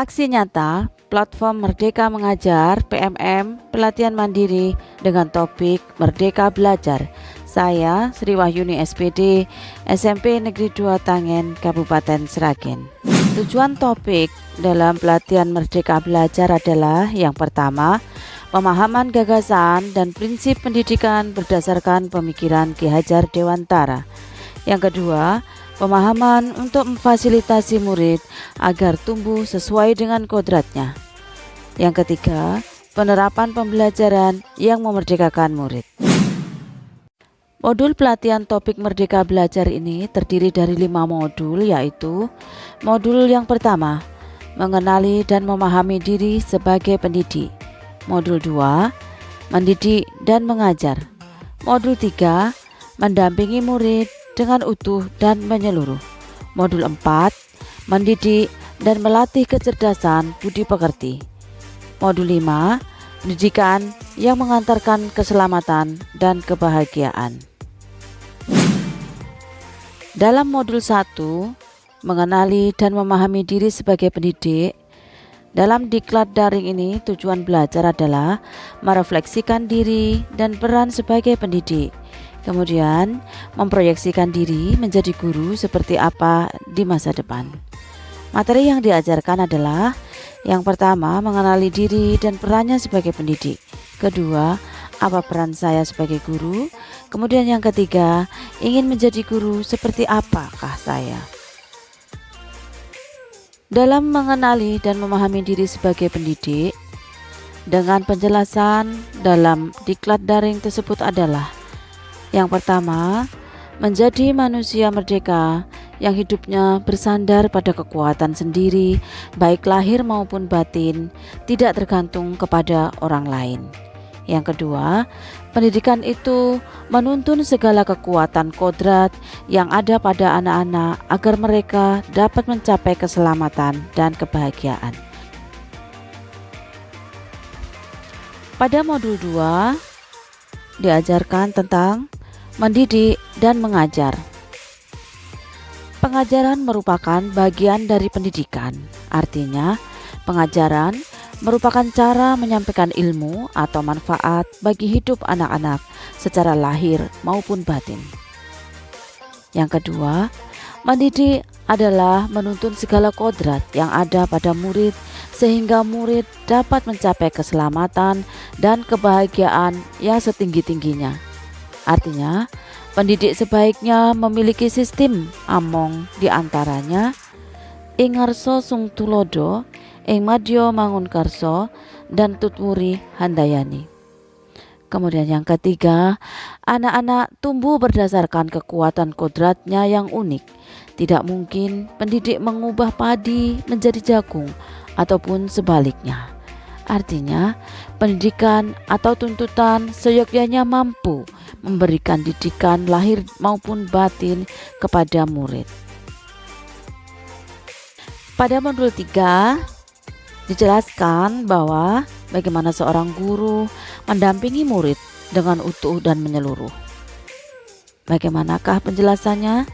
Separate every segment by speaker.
Speaker 1: Aksi nyata platform Merdeka Mengajar PMM pelatihan mandiri dengan topik Merdeka Belajar. Saya Sri Wahyuni SPD, SMP Negeri 2 Tangen, Kabupaten Sragen. Tujuan topik dalam pelatihan Merdeka Belajar adalah yang pertama, pemahaman gagasan dan prinsip pendidikan berdasarkan pemikiran Ki Hajar Dewantara. Yang kedua, pemahaman untuk memfasilitasi murid agar tumbuh sesuai dengan kodratnya. Yang ketiga, penerapan pembelajaran yang memerdekakan murid. Modul pelatihan topik Merdeka Belajar ini terdiri dari 5 modul, yaitu modul yang pertama, mengenali dan memahami diri sebagai pendidik. Modul 2, mendidik dan mengajar. Modul 3, mendampingi murid dengan utuh dan menyeluruh. Modul 4, mendidik dan melatih kecerdasan budi pekerti. Modul 5, pendidikan yang mengantarkan keselamatan dan kebahagiaan. Dalam modul 1, mengenali dan memahami diri sebagai pendidik, dalam diklat daring ini tujuan belajar adalah merefleksikan diri dan peran sebagai pendidik. Kemudian memproyeksikan diri menjadi guru seperti apa di masa depan. Materi yang diajarkan adalah yang pertama, mengenali diri dan perannya sebagai pendidik. Kedua, apa peran saya sebagai guru? Kemudian yang ketiga, ingin menjadi guru seperti apakah saya? Dalam mengenali dan memahami diri sebagai pendidik, dengan penjelasan dalam diklat daring tersebut adalah yang pertama, menjadi manusia merdeka yang hidupnya bersandar pada kekuatan sendiri, baik lahir maupun batin, tidak tergantung kepada orang lain. Yang kedua, pendidikan itu menuntun segala kekuatan kodrat yang ada pada anak-anak agar mereka dapat mencapai keselamatan dan kebahagiaan. Pada modul 2, diajarkan tentang mendidik dan mengajar. Pengajaran merupakan bagian dari pendidikan. Artinya, pengajaran merupakan cara menyampaikan ilmu atau manfaat bagi hidup anak-anak secara lahir maupun batin. Yang kedua, mendidik adalah menuntun segala kodrat yang ada pada murid sehingga murid dapat mencapai keselamatan dan kebahagiaan yang setinggi-tingginya. Artinya, pendidik sebaiknya memiliki sistem among diantaranya ing ngarsa sung tulodo, ing madya mangun karsa, dan tutwuri handayani. Kemudian yang ketiga, anak-anak tumbuh berdasarkan kekuatan kodratnya yang unik. Tidak mungkin pendidik mengubah padi menjadi jagung ataupun sebaliknya. Artinya, pendidikan atau tuntutan seyogyanya mampu memberikan didikan lahir maupun batin kepada murid. Pada modul 3, dijelaskan bahwa bagaimana seorang guru mendampingi murid dengan utuh dan menyeluruh. Bagaimanakah penjelasannya?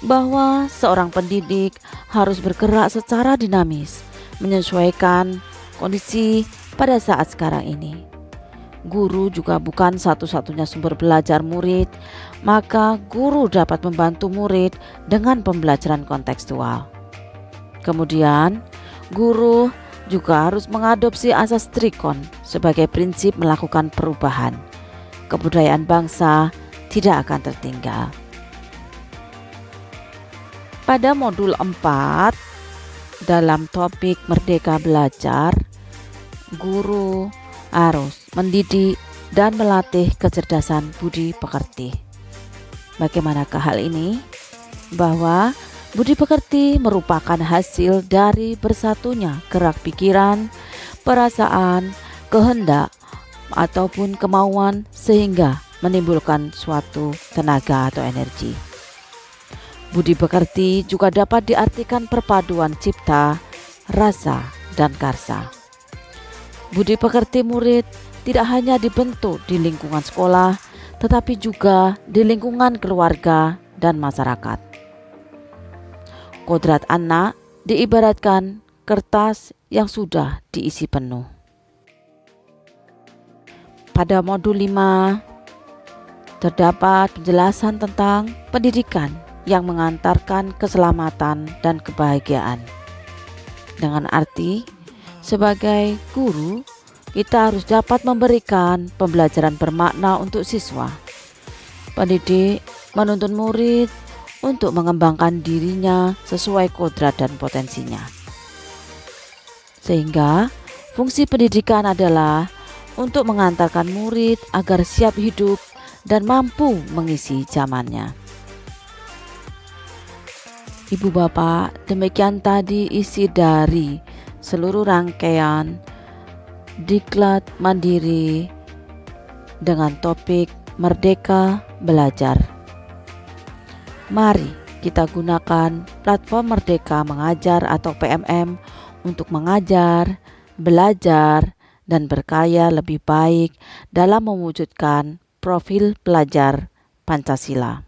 Speaker 1: Bahwa seorang pendidik harus bergerak secara dinamis, menyesuaikan kondisi pada saat sekarang ini. Guru juga bukan satu-satunya sumber belajar murid, maka guru dapat membantu murid dengan pembelajaran kontekstual. Kemudian, guru juga harus mengadopsi asas Trikon sebagai prinsip melakukan perubahan. Kebudayaan bangsa tidak akan tertinggal. Pada modul 4, dalam topik Merdeka Belajar, guru harus mendidik dan melatih kecerdasan budi pekerti. Bagaimanakah hal ini? Bahwa budi pekerti merupakan hasil dari bersatunya gerak pikiran, perasaan, kehendak, ataupun kemauan sehingga menimbulkan suatu tenaga atau energi. Budi pekerti juga dapat diartikan perpaduan cipta, rasa, dan karsa. Budi pekerti murid tidak hanya dibentuk di lingkungan sekolah, tetapi juga di lingkungan keluarga dan masyarakat. Kodrat anak diibaratkan kertas yang sudah diisi penuh. Pada modul 5 terdapat penjelasan tentang pendidikan yang mengantarkan keselamatan dan kebahagiaan. Dengan arti, sebagai guru, kita harus dapat memberikan pembelajaran bermakna untuk siswa. Pendidik menuntun murid untuk mengembangkan dirinya sesuai kodrat dan potensinya. Sehingga, fungsi pendidikan adalah untuk mengantarkan murid agar siap hidup dan mampu mengisi zamannya. Ibu Bapak, demikian tadi isi dari seluruh rangkaian Diklat Mandiri dengan topik Merdeka Belajar. Mari kita gunakan platform Merdeka Mengajar atau PMM untuk mengajar, belajar, dan berkarya lebih baik dalam mewujudkan profil pelajar Pancasila.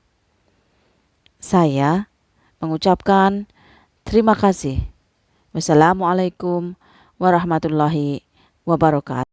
Speaker 1: Saya mengucapkan terima kasih. Wassalamualaikum warahmatullahi wabarakatuh.